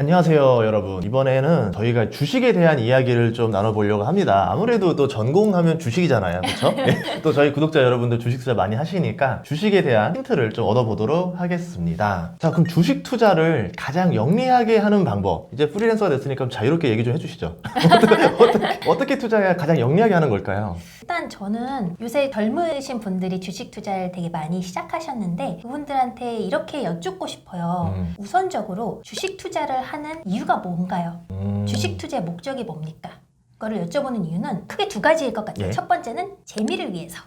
안녕하세요 여러분. 이번에는 저희가 주식에 대한 이야기를 좀 나눠보려고 합니다. 아무래도 또 전공하면 주식이잖아요, 그렇죠? 네. 또 저희 구독자 여러분들 주식 투자 많이 하시니까 주식에 대한 힌트를 좀 얻어보도록 하겠습니다. 자, 그럼 주식 투자를 가장 영리하게 하는 방법, 이제 프리랜서가 됐으니까 좀 자유롭게 얘기 좀 해주시죠. 어떻게 투자해야 가장 영리하게 하는 걸까요? 일단 저는 요새 젊으신 분들이 주식 투자를 되게 많이 시작하셨는데 그분들한테 이렇게 여쭙고 싶어요. 우선적으로 주식 투자를 하는 이유가 뭔가요? 주식 투자의 목적이 뭡니까? 그거를 여쭤보는 이유는 크게 두 가지일 것 같아요. 예. 첫 번째는 재미를 위해서.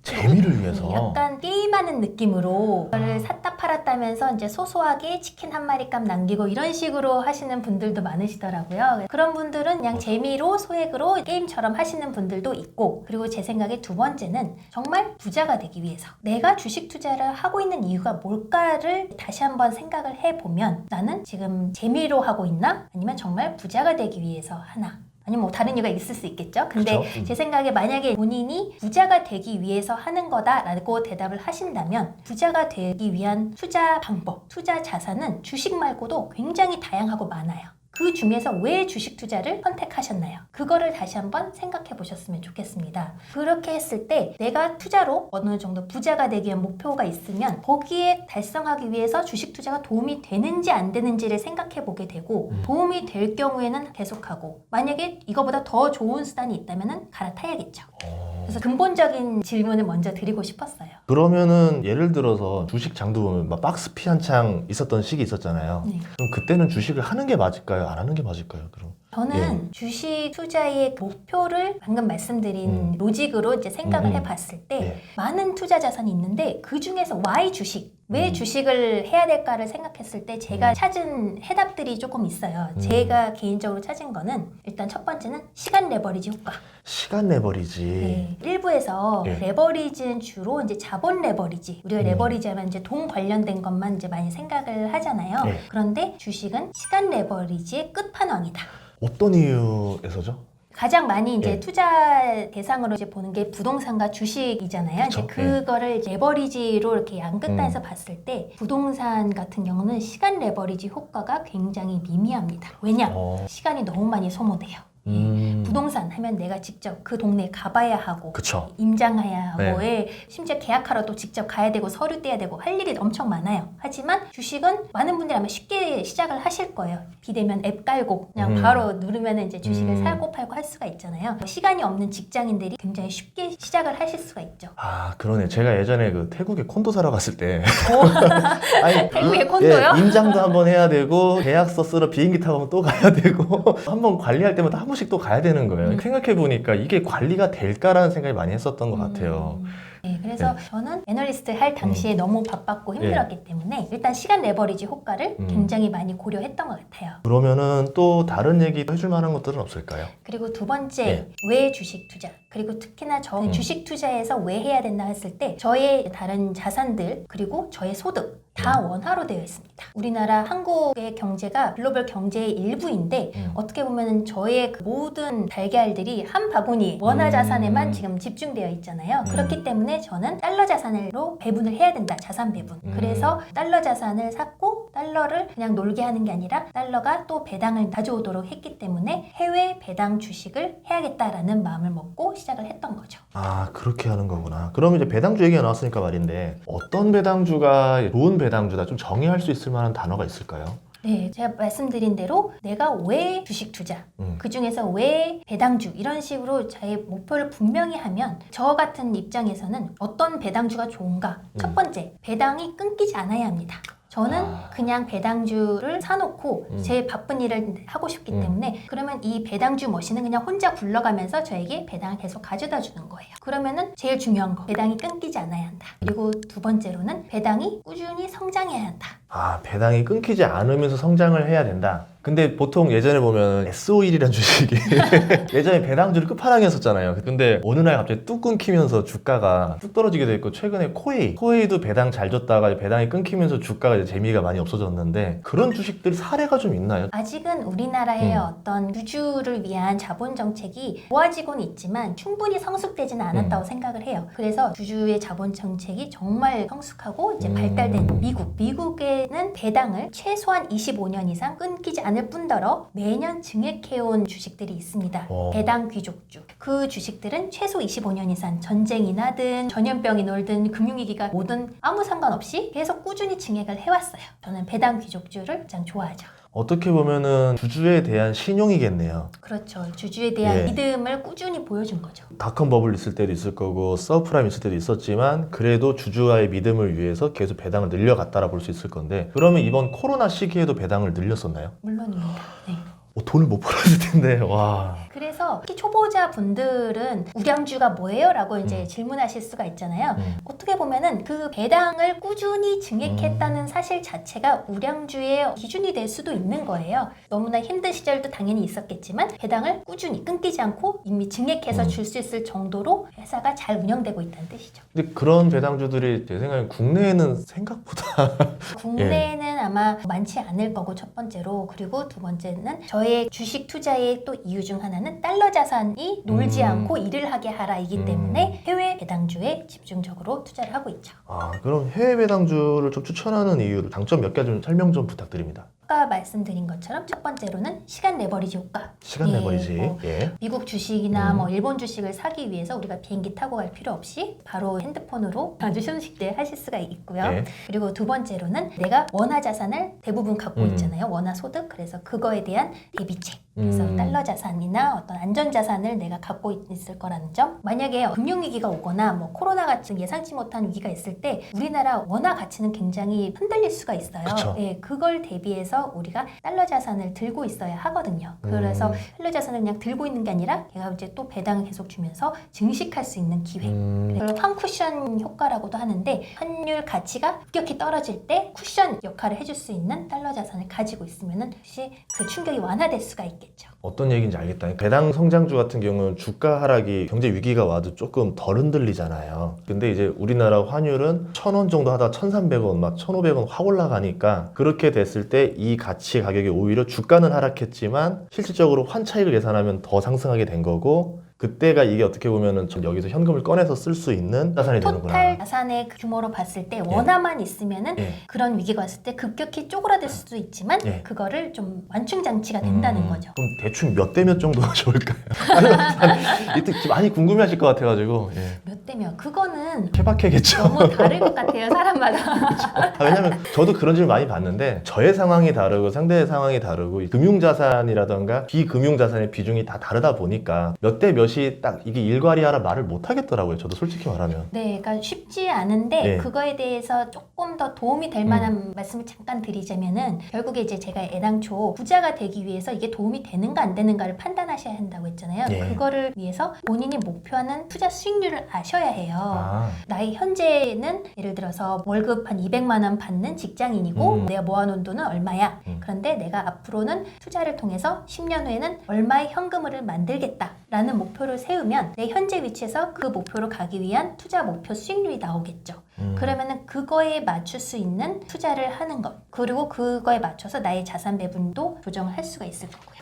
재미를 위해서. 약간 게임하는 느낌으로 그걸 샀다 팔았다면서 이제 소소하게 치킨 한 마리 값 남기고 이런 식으로 하시는 분들도 많으시더라고요. 그런 분들은 그냥 재미로 소액으로 게임처럼 하시는 분들도 있고, 그리고 제 생각에 두 번째는 정말 부자가 되기 위해서 내가 주식 투자를 하고 있는 이유가 뭘까를 다시 한번 생각을 해보면 나는 지금 재미로 하고 있나? 아니면 정말 부자가 되기 위해서 하나? 아니면 뭐 다른 이유가 있을 수 있겠죠. 근데 그쵸? 제 생각에 만약에 본인이 부자가 되기 위해서 하는 거다라고 대답을 하신다면 부자가 되기 위한 투자 방법, 투자 자산은 주식 말고도 굉장히 다양하고 많아요. 그 중에서 왜 주식 투자를 선택하셨나요? 그거를 다시 한번 생각해 보셨으면 좋겠습니다. 그렇게 했을 때 내가 투자로 어느 정도 부자가 되기 위한 목표가 있으면 거기에 달성하기 위해서 주식 투자가 도움이 되는지 안 되는지를 생각해 보게 되고, 도움이 될 경우에는 계속하고, 만약에 이거보다 더 좋은 수단이 있다면 갈아타야겠죠. 그래서 근본적인 질문을 먼저 드리고 싶었어요. 그러면은 예를 들어서 주식 장도 보면 막 박스피 한창 있었던 시기 있었잖아요. 네. 그럼 그때는 주식을 하는 게 맞을까요? 안 하는 게 맞을까요? 그럼 저는 주식 투자의 목표를 방금 말씀드린 로직으로 이제 생각을 해봤을 때 많은 투자 자산이 있는데 그 중에서 Y 주식, 왜 주식을 해야 될까를 생각했을 때 제가 찾은 해답들이 조금 있어요. 제가 개인적으로 찾은 거는 일단 첫 번째는 시간 레버리지 효과. 시간 레버리지. 네. 일부에서 레버리지는 주로 이제 자본 레버리지, 우리가 레버리지 하면 이제 돈 관련된 것만 이제 많이 생각을 하잖아요. 그런데 주식은 시간 레버리지의 끝판왕이다. 어떤 이유에서죠? 가장 많이 이제 투자 대상으로 이제 보는 게 부동산과 주식이잖아요. 그쵸? 이제 그거를 레버리지로 이렇게 양끝단에서 봤을 때 부동산 같은 경우는 시간 레버리지 효과가 굉장히 미미합니다. 왜냐? 시간이 너무 많이 소모돼요. 부동산 하면 내가 직접 그 동네에 가봐야 하고, 그쵸. 임장해야 하고, 심지어 계약하러 또 직접 가야 되고 서류 떼야 되고 할 일이 엄청 많아요. 하지만 주식은 많은 분들이 아마 쉽게 시작을 하실 거예요. 비대면 앱 깔고 그냥 바로 누르면 이제 주식을 사고 팔고 할 수가 있잖아요. 시간이 없는 직장인들이 굉장히 쉽게 시작을 하실 수가 있죠. 아, 그러네. 제가 예전에 그 태국에 콘도 사러 갔을 때 아니, 태국에 콘도요? 임장도 한번 해야 되고 계약서 쓰러 비행기 타고 또 가야 되고 한번 관리할 때마다 한 번씩 또 가야 되는 거예요. 생각해보니까 이게 관리가 될까라는 생각이 많이 했었던 것 같아요. 네, 그래서 저는 애널리스트 할 당시에 너무 바빴고 힘들었기 때문에 일단 시간 레버리지 효과를 굉장히 많이 고려했던 것 같아요. 그러면은 또 다른 얘기 해줄 만한 것들은 없을까요? 그리고 두 번째, 왜 주식 투자? 그리고 특히나 저는 주식 투자에서 왜 해야 된다 했을 때 저의 다른 자산들 그리고 저의 소득 다 원화로 되어 있습니다. 우리나라 한국의 경제가 글로벌 경제의 일부인데 어떻게 보면 저의 그 모든 달걀들이 한 바구니 원화 자산에만 지금 집중되어 있잖아요. 그렇기 때문에 저는 달러 자산으로 배분을 해야 된다. 자산 배분. 그래서 달러 자산을 샀고 달러를 그냥 놀게 하는 게 아니라 달러가 또 배당을 가져오도록 했기 때문에 해외 배당 주식을 해야겠다라는 마음을 먹고 시작을 했던 거죠. 아, 그렇게 하는 거구나. 그럼 이제 배당주 얘기가 나왔으니까 말인데 어떤 배당주가 좋은 배당주다, 좀 정의할 수 있을 만한 단어가 있을까요? 네, 제가 말씀드린 대로 내가 왜 주식 투자, 그 중에서 왜 배당주 이런 식으로 자기 목표를 분명히 하면 저 같은 입장에서는 어떤 배당주가 좋은가? 첫 번째, 배당이 끊기지 않아야 합니다. 저는 그냥 배당주를 사놓고 제 바쁜 일을 하고 싶기 때문에 그러면 이 배당주 머신은 그냥 혼자 굴러가면서 저에게 배당을 계속 가져다 주는 거예요. 그러면은 제일 중요한 거, 배당이 끊기지 않아야 한다. 그리고 두 번째로는 배당이 꾸준히 성장해야 한다. 아, 배당이 끊기지 않으면서 성장을 해야 된다. 근데 보통 예전에 보면 S-OIL이라는 주식이 예전에 배당주를 끝판왕이었었잖아요. 근데 어느 날 갑자기 뚝 끊기면서 주가가 뚝 떨어지게 됐고, 최근에 코웨이도 배당 잘 줬다가 배당이 끊기면서 주가가 이제 재미가 많이 없어졌는데, 그런 주식들 사례가 좀 있나요? 아직은 우리나라의 어떤 유주를 위한 자본 정책이 좋아지고는 있지만 충분히 성숙되지는 않았다고 생각을 해요. 그래서 주주의 자본 정책이 정말 성숙하고 이제 발달된 미국에는 배당을 최소한 25년 이상 끊기지 않을 뿐더러 매년 증액해온 주식들이 있습니다. 배당 귀족주. 그 주식들은 최소 25년 이상 전쟁이 나든 전염병이 놀든 금융위기가 오든 아무 상관없이 계속 꾸준히 증액을 해왔어요. 저는 배당 귀족주를 가장 좋아하죠. 어떻게 보면은 주주에 대한 신용이겠네요. 그렇죠. 주주에 대한 예. 믿음을 꾸준히 보여준 거죠. 닷컴 버블 있을 때도 있을 거고 서브프라임 있을 때도 있었지만, 그래도 주주와의 믿음을 위해서 계속 배당을 늘려갔다라 볼 수 있을 건데, 그러면 이번 코로나 시기에도 배당을 늘렸었나요? 물론입니다. 네. 돈을 못 벌었을 텐데. 와. 그래서 특히 초보자 분들은 우량주가 뭐예요? 라고 이제 질문하실 수가 있잖아요. 어떻게 보면은 그 배당을 꾸준히 증액했다는 사실 자체가 우량주의 기준이 될 수도 있는 거예요. 너무나 힘든 시절도 당연히 있었겠지만 배당을 꾸준히 끊기지 않고 이미 증액해서 줄 수 있을 정도로 회사가 잘 운영되고 있다는 뜻이죠. 근데 그런 배당주들이 제 생각엔 국내에는 생각보다 국내에는 아마 많지 않을 거고, 첫 번째로. 그리고 두 번째는 저의 주식 투자의 또 이유 중 하나는 달러 자산이 놀지 않고 일을 하게 하라이기 때문에 해외 배당주에 집중적으로 투자를 하고 있죠. 그럼 해외 배당주를 좀 추천하는 이유를 장점 몇 가지 좀 설명 좀 부탁드립니다. 아까 말씀드린 것처럼 첫 번째로는 시간 레버리지 효과. 시간 레버리지. 뭐 예. 미국 주식이나 뭐 일본 주식을 사기 위해서 우리가 비행기 타고 갈 필요 없이 바로 핸드폰으로 아주 쉽게 하실 수가 있고요. 예. 그리고 두 번째로는 내가 원화 자산을 대부분 갖고 있잖아요. 원화 소득. 그래서 그거에 대한 대비책. 그래서 달러 자산이나 어떤 안전 자산을 내가 갖고 있을 거라는 점. 만약에 금융위기가 오거나 뭐 코로나 같은 예상치 못한 위기가 있을 때 우리나라 원화 가치는 굉장히 흔들릴 수가 있어요. 그쵸. 예, 그걸 대비해서 우리가 달러 자산을 들고 있어야 하거든요. 그래서 달러 자산을 그냥 들고 있는 게 아니라 걔가 이제 또 배당을 계속 주면서 증식할 수 있는 기회. 그래서 환쿠션 효과라고도 하는데, 환율 가치가 급격히 떨어질 때 쿠션 역할을 해줄 수 있는 달러 자산을 가지고 있으면은 혹시 그 충격이 완화될 수가 있겠죠. 어떤 얘기인지 알겠다. 배당 성장주 같은 경우는 주가 하락이 경제 위기가 와도 조금 덜 흔들리잖아요. 근데 이제 우리나라 환율은 1,000원 정도 하다가 1,300원, 막 1,500원 확 올라가니까, 그렇게 됐을 때 이 가치 가격이 오히려 주가는 하락했지만 실질적으로 환 차익을 계산하면 더 상승하게 된 거고, 그때가 이게 어떻게 보면은 좀 여기서 현금을 꺼내서 쓸 수 있는 자산이 되는구나. 토탈 자산의 규모로 봤을 때 원화만 있으면은 그런 위기가 왔을 때 급격히 쪼그라들 수도 있지만 그거를 좀 완충 장치가 된다는 거죠. 그럼 대충 몇 대 몇 정도가 좋을까요? 이때 많이 궁금해하실 것 같아가지고. 몇 대면 그거는 케바케겠죠. 너무 다를 것 같아요, 사람마다. 왜냐면 저도 그런 질문 많이 받는데, 저의 상황이 다르고 상대의 상황이 다르고 금융자산이라던가 비금융자산의 비중이 다 다르다 보니까 몇 대 몇이 딱 이게 일괄이하라 말을 못 하겠더라고요. 저도 솔직히 말하면. 네, 그러니까 쉽지 않은데 그거에 대해서 조금 더 도움이 될 만한 말씀을 잠깐 드리자면은, 결국에 이제 제가 애당초 부자가 되기 위해서 이게 도움이 되는가 안 되는가를 판단하셔야 한다고 했잖아요. 그거를 위해서 본인이 목표하는 투자 수익률을 아셔야 해요. 나의 현재는 예를 들어서 월급 한 200만 원 받는 직장인이고 내가 모아놓은 돈은 얼마야. 그런데 내가 앞으로는 투자를 통해서 10년 후에는 얼마의 현금을 만들겠다라는 목표를 세우면 내 현재 위치에서 그 목표로 가기 위한 투자 목표 수익률이 나오겠죠. 그러면은 그거에 맞출 수 있는 투자를 하는 것, 그리고 그거에 맞춰서 나의 자산 배분도 조정을 할 수가 있을 거고요.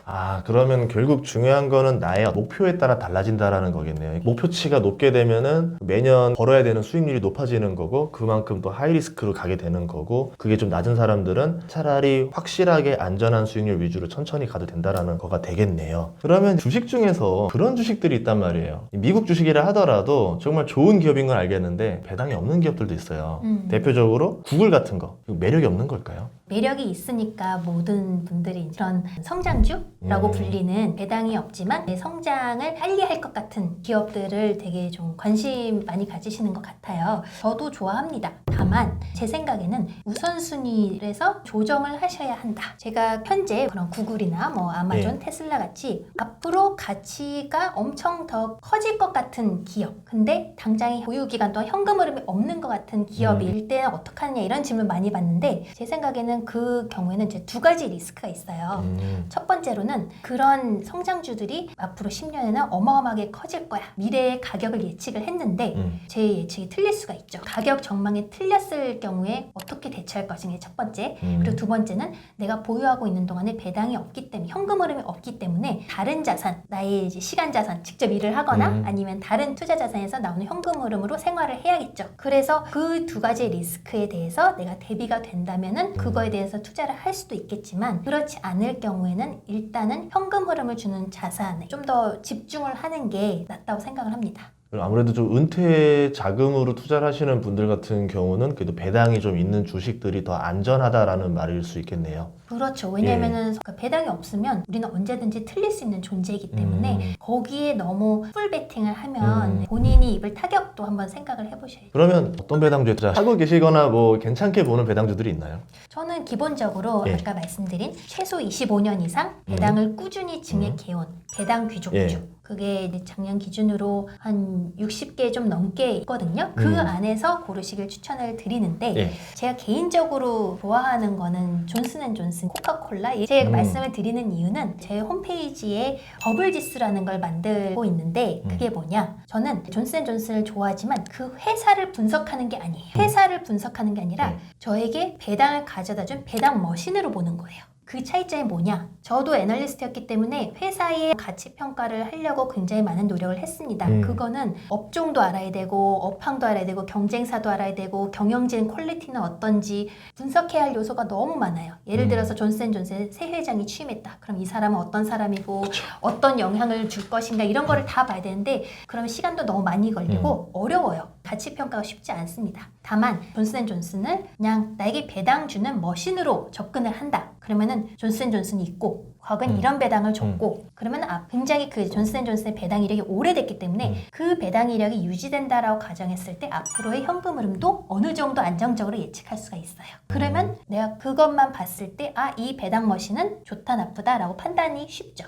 그러면 결국 중요한 거는 나의 목표에 따라 달라진다라는 거겠네요. 목표치가 높게 되면은 매년 벌어야 되는 수익률이 높아지는 거고, 그만큼 또 하이리스크로 가게 되는 거고, 그게 좀 낮은 사람들은 차라리 확실하게 안전한 수익률 위주로 천천히 가도 된다라는 거가 되겠네요. 그러면 주식 중에서 그런 주식들이 있단 말이에요. 미국 주식이라 하더라도 정말 좋은 기업인 건 알겠는데 배당이 없는 기업들도 있어요. 대표적으로 구글 같은 거. 매력이 없는 걸까요? 매력이 있으니까 모든 분들이 그런 성장주라고 불리는, 배당이 없지만 내 성장을 빨리 할 것 같은 기업들을 되게 좀 관심 많이 가지시는 것 같아요. 저도 좋아합니다. 다만 제 생각에는 우선순위에서 조정을 하셔야 한다. 제가 현재 그런 구글이나 뭐 아마존, 테슬라 같이 앞으로 가치가 엄청 더 커질 것 같은 기업, 근데 당장의 보유기간 동안 현금 흐름이 없는 것 같은 기업일 때는 어떡하느냐 이런 질문 많이 받는데 제 생각에는 그 경우에는 이제 두 가지 리스크가 있어요. 첫 번째로는 그런 성장주들이 앞으로 10년에는 어마어마하게 커질 거야. 미래의 가격을 예측을 했는데 제 예측이 틀릴 수가 있죠. 가격 전망이 틀렸을 경우에 어떻게 대처할 것인가 첫 번째. 그리고 두 번째는 내가 보유하고 있는 동안에 배당이 없기 때문에 현금 흐름이 없기 때문에 다른 자산, 나의 이제 시간 자산, 직접 일을 하거나 아니면 다른 투자 자산에서 나오는 현금 흐름으로 생활을 해야겠죠. 그래서 그 두 가지 리스크에 대해서 내가 대비가 된다면은 그거에 대해서 투자를 할 수도 있겠지만 그렇지 않을 경우에는 일단은 현금 흐름을 주는 자산에 좀 더 집중을 하는 게 낫다고 생각을 합니다. 아무래도 좀 은퇴 자금으로 투자를 하시는 분들 같은 경우는 그래도 배당이 좀 있는 주식들이 더 안전하다라는 말일 수 있겠네요. 그렇죠. 왜냐하면은 그 배당이 없으면 우리는 언제든지 틀릴 수 있는 존재이기 때문에 거기에 너무 풀 베팅을 하면 본인이 입을 타격도 한번 생각을 해보셔야죠. 그러면 어떤 배당주에 투자하고 계시거나 뭐 괜찮게 보는 배당주들이 있나요? 저는 기본적으로 예. 아까 말씀드린 최소 25년 이상 배당을 꾸준히 증액해온 배당 귀족주. 예. 그게 이제 작년 기준으로 한 60개 좀 넘게 있거든요. 그 안에서 고르시길 추천을 드리는데 예. 제가 개인적으로 좋아하는 거는 존슨앤존슨 코카콜라. 제가 말씀을 드리는 이유는 제 홈페이지에 버블지수라는 걸 만들고 있는데 그게 뭐냐? 저는 존슨앤존슨을 좋아하지만 그 회사를 분석하는 게 아니에요. 회사를 분석하는 게 아니라 저에게 배당을 가져다준 배당 머신으로 보는 거예요. 그 차이점이 뭐냐? 저도 애널리스트였기 때문에 회사의 가치 평가를 하려고 굉장히 많은 노력을 했습니다. 그거는 업종도 알아야 되고 업황도 알아야 되고 경쟁사도 알아야 되고 경영진 퀄리티는 어떤지 분석해야 할 요소가 너무 많아요. 예를 들어서 존슨앤존슨의 새 회장이 취임했다. 그럼 이 사람은 어떤 사람이고 어떤 영향을 줄 것인가 이런 거를 다 봐야 되는데 그러면 시간도 너무 많이 걸리고 어려워요. 가치 평가가 쉽지 않습니다. 다만 존슨앤존슨을 그냥 나에게 배당 주는 머신으로 접근을 한다. 그러면은 존슨앤존슨이 있고 과거엔 이런 배당을 줬고 그러면 굉장히 그 존슨앤존슨의 배당 이력이 오래됐기 때문에 그 배당 이력이 유지된다라고 가정했을 때 앞으로의 현금 흐름도 어느 정도 안정적으로 예측할 수가 있어요. 그러면 내가 그것만 봤을 때 이 배당 머신은 좋다 나쁘다라고 판단이 쉽죠.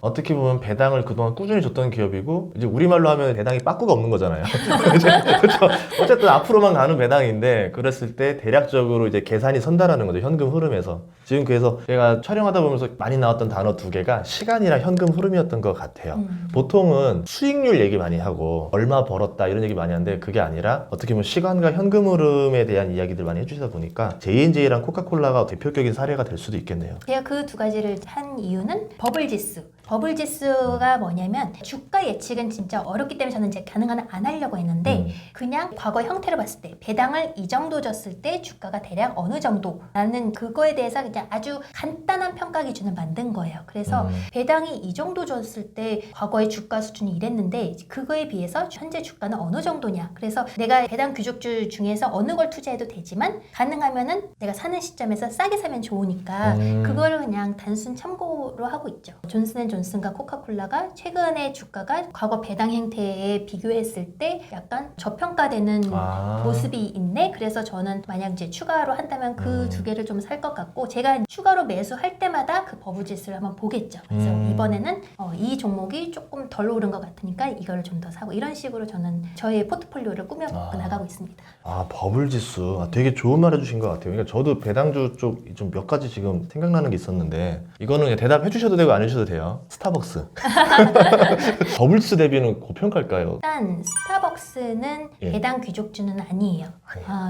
어떻게 보면 배당을 그동안 꾸준히 줬던 기업이고 이제 우리말로 하면 배당이 빠꾸가 없는 거잖아요. 그렇죠. 어쨌든 앞으로만 가는 배당인데 그랬을 때 대략적으로 이제 계산이 선다라는 거죠. 현금 흐름에서. 지금 그래서 제가 촬영하다 보면서 많이 나왔던 단어 두 개가 시간이랑 현금 흐름이었던 것 같아요. 보통은 수익률 얘기 많이 하고 얼마 벌었다 이런 얘기 많이 하는데 그게 아니라 어떻게 보면 시간과 현금 흐름에 대한 이야기들 많이 해주시다 보니까 J&J랑 코카콜라가 대표적인 사례가 될 수도 있겠네요. 제가 그 두 가지를 한 이유는 버블지수가 뭐냐면 주가 예측은 진짜 어렵기 때문에 저는 이제 가능한 한 안 하려고 했는데 그냥 과거 형태를 봤을 때 배당을 이 정도 줬을 때 주가가 대략 어느 정도라는 그거에 대해서 그냥 아주 간단한 평가 기준을 만든 거예요. 그래서 배당이 이 정도 줬을 때 과거의 주가 수준이 이랬는데 그거에 비해서 현재 주가는 어느 정도냐. 그래서 내가 배당 귀족주 중에서 어느 걸 투자해도 되지만 가능하면은 내가 사는 시점에서 싸게 사면 좋으니까 그거를 그냥 단순 참고로 하고 있죠. 존슨앤존슨과 코카콜라가 최근에 주가가 과거 배당 행태에 비교했을 때 약간 저평가되는 모습이 있네. 그래서 저는 만약 이제 추가로 한다면 그 두 개를 좀 살 것 같고 제가 추가로 매수할 때마다 그 버블지수를 한번 보겠죠. 그래서 이번에는 이 종목이 조금 덜 오른 것 같으니까 이거를 좀 더 사고 이런 식으로 저는 저의 포트폴리오를 꾸며 나가고 있습니다. 버블지수. 되게 좋은 말 해주신 것 같아요. 그러니까 저도 배당주 쪽 좀 몇 가지 지금 생각나는 게 있었는데 이거는 그냥 대답해 주셔도 되고 안 해주셔도 돼요. 스타벅스. 버블지수 대비는 고평가일까요? 일단 스타벅스는 예. 배당 귀족주는 아니에요.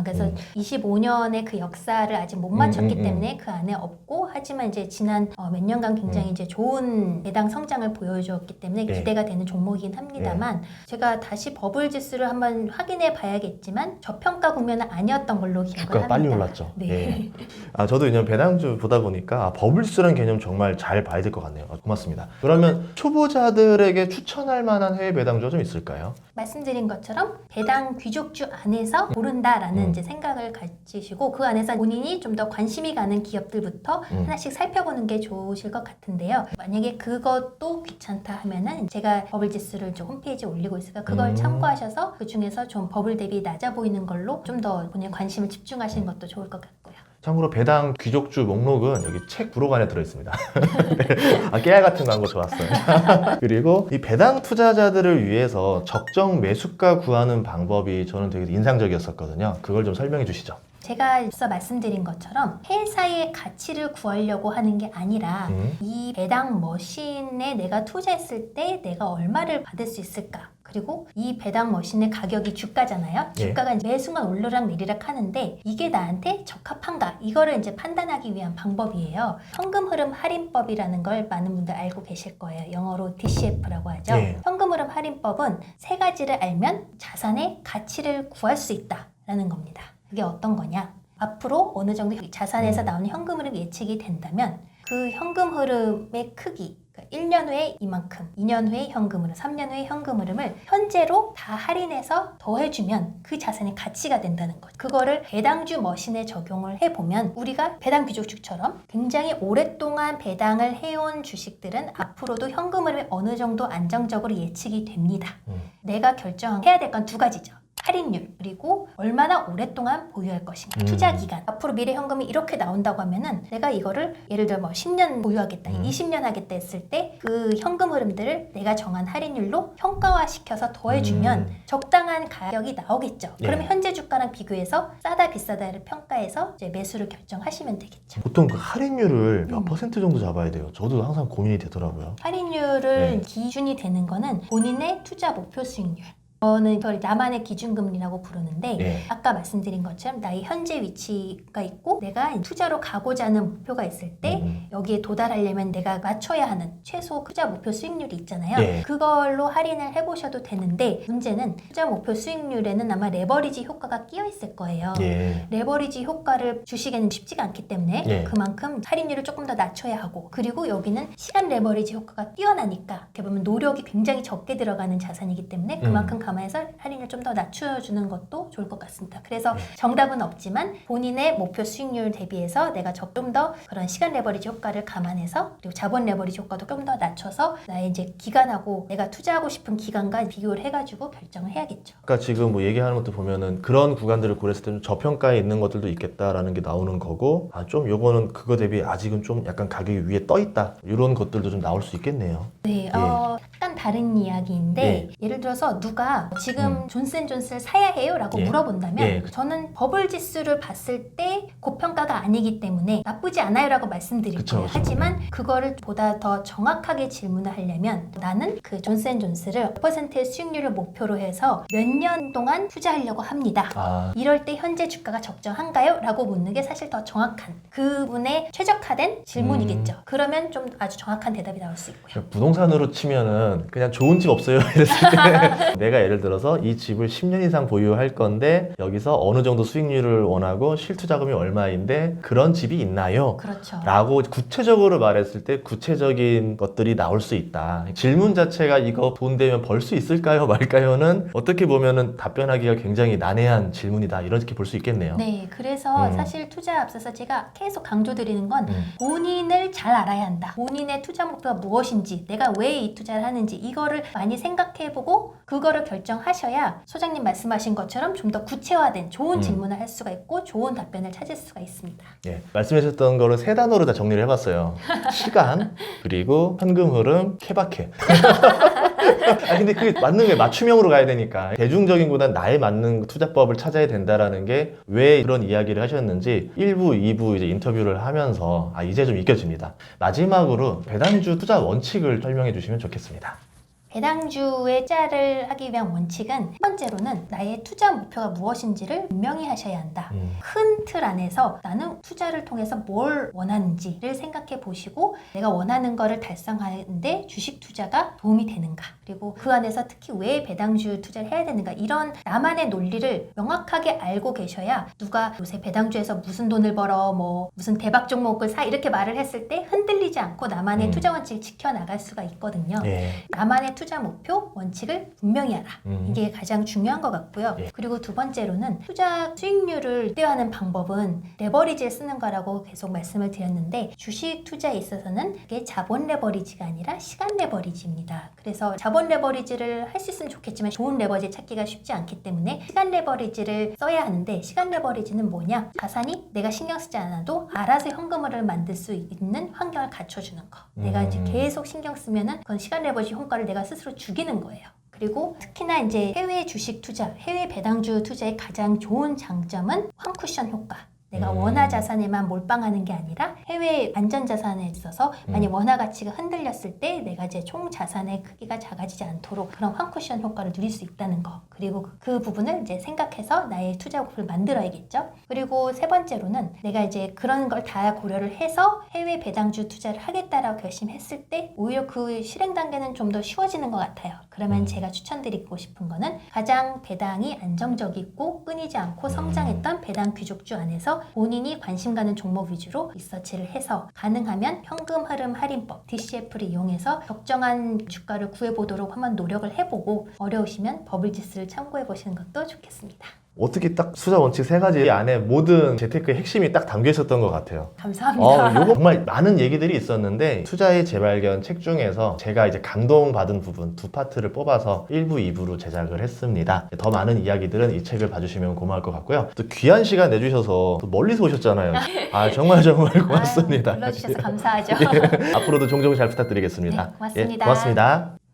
그래서 25년의 그 역사를 아직 못 맞췄기 때문에 그 안에 없고 하지만 이제 지난 몇 년간 굉장히 이제 좋은 배당 성장을 보여주었기 때문에 예. 기대가 되는 종목이긴 합니다만 제가 다시 버블 지수를 한번 확인해 봐야겠지만 저평가 국면은 아니었던 걸로 기억을 주가가 합니다. 빨리 올랐죠. 네. 예. 저도 그냥 배당주 보다 보니까 버블지수라는 개념 정말 잘 봐야 될 것 같네요. 고맙습니다. 그러면 초보자들에게 추천할 만한 해외 배당주가 좀 있을까요? 말씀드린 것처럼 배당 귀족주 안에서 고른다라는 이제 생각을 가지시고 그 안에서 본인이 좀 더 관심이 가는 기업들부터 하나씩 살펴보는 게 좋으실 것 같은데요. 만약에 그것도 귀찮다 하면은 제가 버블 지수를 좀 홈페이지에 올리고 있으니까 그걸 참고하셔서 그 중에서 좀 버블 대비 낮아 보이는 걸로 좀 더 본인의 관심을 집중하시는 것도 좋을 것 같고요. 참고로 배당 귀족주 목록은 여기 책 부록안에 들어있습니다. 네. 깨알 같은 광고 좋았어요. 그리고 이 배당 투자자들을 위해서 적정 매수가 구하는 방법이 저는 되게 인상적이었었거든요. 그걸 좀 설명해 주시죠. 제가 앞서 말씀드린 것처럼 회사의 가치를 구하려고 하는 게 아니라 이 배당 머신에 내가 투자했을 때 내가 얼마를 받을 수 있을까? 그리고 이 배당 머신의 가격이 주가잖아요. 예. 주가가 이제 매 순간 오르락 내리락 하는데 이게 나한테 적합한가? 이거를 이제 판단하기 위한 방법이에요. 현금 흐름 할인법이라는 걸 많은 분들 알고 계실 거예요. 영어로 DCF라고 하죠. 예. 현금 흐름 할인법은 세 가지를 알면 자산의 가치를 구할 수 있다라는 겁니다. 그게 어떤 거냐? 앞으로 어느 정도 자산에서 나오는 현금 흐름이 예측이 된다면 그 현금 흐름의 크기, 그러니까 1년 후에 이만큼, 2년 후에 현금 흐름, 3년 후에 현금 흐름을 현재로 다 할인해서 더해주면 그 자산의 가치가 된다는 거죠. 그거를 배당주 머신에 적용을 해보면 우리가 배당 귀족주처럼 굉장히 오랫동안 배당을 해온 주식들은 앞으로도 현금 흐름이 어느 정도 안정적으로 예측이 됩니다. 내가 결정해야 될 건 두 가지죠. 할인율, 그리고 얼마나 오랫동안 보유할 것인가, 투자 기간. 앞으로 미래 현금이 이렇게 나온다고 하면은 내가 이거를 예를 들어 뭐 10년 보유하겠다, 20년 하겠다 했을 때 그 현금 흐름들을 내가 정한 할인율로 평가화시켜서 더해주면 적당한 가격이 나오겠죠. 예. 그러면 현재 주가랑 비교해서 싸다 비싸다를 평가해서 이제 매수를 결정하시면 되겠죠. 보통 그 할인율을 몇 퍼센트 정도 잡아야 돼요? 저도 항상 고민이 되더라고요. 할인율을 기준이 되는 거는 본인의 투자 목표 수익률. 저는 이걸 나만의 기준금리라고 부르는데 예. 아까 말씀드린 것처럼 나의 현재 위치가 있고 내가 투자로 가고자 하는 목표가 있을 때 여기에 도달하려면 내가 맞춰야 하는 최소 투자 목표 수익률이 있잖아요. 예. 그걸로 할인을 해보셔도 되는데 문제는 투자 목표 수익률에는 아마 레버리지 효과가 끼어 있을 거예요. 예. 레버리지 효과를 주식에는 쉽지가 않기 때문에 예. 그만큼 할인율을 조금 더 낮춰야 하고 그리고 여기는 시간 레버리지 효과가 뛰어나니까 이렇게 보면 노력이 굉장히 적게 들어가는 자산이기 때문에 그만큼 감안해서 할인을 좀 더 낮춰주는 것도 좋을 것 같습니다. 그래서 정답은 없지만 본인의 목표 수익률 대비해서 내가 조금 더 그런 시간 레버리지 효과를 감안해서 그리고 자본 레버리지 효과도 좀 더 낮춰서 나의 이제 기간하고 내가 투자하고 싶은 기간과 비교를 해가지고 결정을 해야겠죠. 아까 지금 뭐 얘기하는 것도 보면은 그런 구간들을 고렸을 때 좀 저평가에 있는 것들도 있겠다라는 게 나오는 거고 좀 요거는 그거 대비 아직은 좀 약간 가격이 위에 떠 있다 이런 것들도 좀 나올 수 있겠네요. 네, 약간 다른 이야기인데 예를 들어서 누가 지금 존슨존슨을 사야 해요? 라고 물어본다면 예. 저는 버블 지수를 봤을 때 고평가가 아니기 때문에 나쁘지 않아요 라고 말씀드릴 그쵸, 거예요. 그쵸. 하지만 그거를 보다 더 정확하게 질문을 하려면 나는 그 존슨존슨을 5%의 수익률을 목표로 해서 몇 년 동안 투자하려고 합니다. 이럴 때 현재 주가가 적정한가요? 라고 묻는 게 사실 더 정확한 그분의 최적화된 질문이겠죠. 그러면 좀 아주 정확한 대답이 나올 수 있고요. 부동산으로 치면은 그냥 좋은 집 없어요 이랬을 때 내가 예를 들어서 이 집을 10년 이상 보유할 건데 여기서 어느 정도 수익률을 원하고 실투자금이 얼마인데 그런 집이 있나요? 그렇죠. 라고 구체적으로 말했을 때 구체적인 것들이 나올 수 있다. 질문 자체가 이거 돈 되면 벌 수 있을까요 말까요는 어떻게 보면은 답변하기가 굉장히 난해한 질문이다 이렇게 볼 수 있겠네요. 네, 그래서 사실 투자에 앞서서 제가 계속 강조드리는 건 본인을 잘 알아야 한다. 본인의 투자 목표가 무엇인지, 내가 왜 이 투자를 하는지 이거를 많이 생각해보고 그거를 결정하셔야 소장님 말씀하신 것처럼 좀 더 구체화된 좋은 질문을 할 수가 있고 좋은 답변을 찾을 수가 있습니다. 예, 말씀하셨던 거를 세 단어로 다 정리를 해봤어요. 시간, 그리고 현금 흐름, 케바케. 근데 그게 맞는 게 맞춤형으로 가야 되니까 대중적인보다 나에 맞는 투자법을 찾아야 된다라는 게 왜 그런 이야기를 하셨는지 1부, 2부 이제 인터뷰를 하면서 이제 좀 익혀집니다. 마지막으로 배당주 투자 원칙을 설명해 주시면 좋겠습니다. 배당주의 투자를 하기 위한 원칙은 첫 번째로는 나의 투자 목표가 무엇인지를 분명히 하셔야 한다. 큰 틀 안에서 나는 투자를 통해서 뭘 원하는지를 생각해 보시고 내가 원하는 거를 달성하는데 주식 투자가 도움이 되는가 그리고 그 안에서 특히 왜 배당주 투자를 해야 되는가 이런 나만의 논리를 명확하게 알고 계셔야 누가 요새 배당주에서 무슨 돈을 벌어 뭐 무슨 대박 종목을 사 이렇게 말을 했을 때 흔들리지 않고 나만의 투자 원칙을 지켜나갈 수가 있거든요. 나만의 투자 목표, 원칙을 분명히 하라. 이게 가장 중요한 것 같고요. 예. 그리고 두 번째로는 투자 수익률을 극대화하는 방법은 레버리지를 쓰는 거라고 계속 말씀을 드렸는데 주식 투자에 있어서는 그게 자본 레버리지가 아니라 시간 레버리지입니다. 그래서 자본 레버리지를 할 수 있으면 좋겠지만 좋은 레버리지 찾기가 쉽지 않기 때문에 시간 레버리지를 써야 하는데 시간 레버리지는 뭐냐? 자산이 내가 신경 쓰지 않아도 알아서 현금을 만들 수 있는 환경을 갖춰주는 거. 내가 이제 계속 신경 쓰면은 그건 시간 레버리지 효과를 내가 스스로 죽이는 거예요. 그리고 특히나 이제 해외 주식 투자, 해외 배당주 투자의 가장 좋은 장점은 환쿠션 효과. 내가 원화 자산에만 몰빵하는 게 아니라 해외 안전 자산에 있어서 만약 원화 가치가 흔들렸을 때 내가 이제 총 자산의 크기가 작아지지 않도록 그런 환쿠션 효과를 누릴 수 있다는 거. 그리고 그 부분을 이제 생각해서 나의 투자 목표를 만들어야겠죠. 그리고 세 번째로는 내가 이제 그런 걸 다 고려를 해서 해외 배당주 투자를 하겠다라고 결심했을 때 오히려 그 실행 단계는 좀 더 쉬워지는 것 같아요. 그러면 제가 추천드리고 싶은 거는 가장 배당이 안정적이고 끊이지 않고 성장했던 배당 귀족주 안에서 본인이 관심 가는 종목 위주로 리서치를 해서 가능하면 현금 흐름 할인법 DCF를 이용해서 적정한 주가를 구해보도록 한번 노력을 해보고 어려우시면 버블지수를 참고해 보시는 것도 좋겠습니다. 어떻게 딱 투자 원칙 세 가지 안에 모든 재테크의 핵심이 딱 담겨 있었던 것 같아요. 감사합니다. 요거 정말 많은 얘기들이 있었는데 투자의 재발견 책 중에서 제가 이제 감동받은 부분 두 파트를 뽑아서 1부, 2부로 제작을 했습니다. 더 많은 이야기들은 이 책을 봐주시면 고마울 것 같고요. 또 귀한 시간 내주셔서 또 멀리서 오셨잖아요. 아 정말 고맙습니다. 불러주셔서 감사하죠. 앞으로도 종종 잘 부탁드리겠습니다. 네, 고맙습니다. 고맙습니다.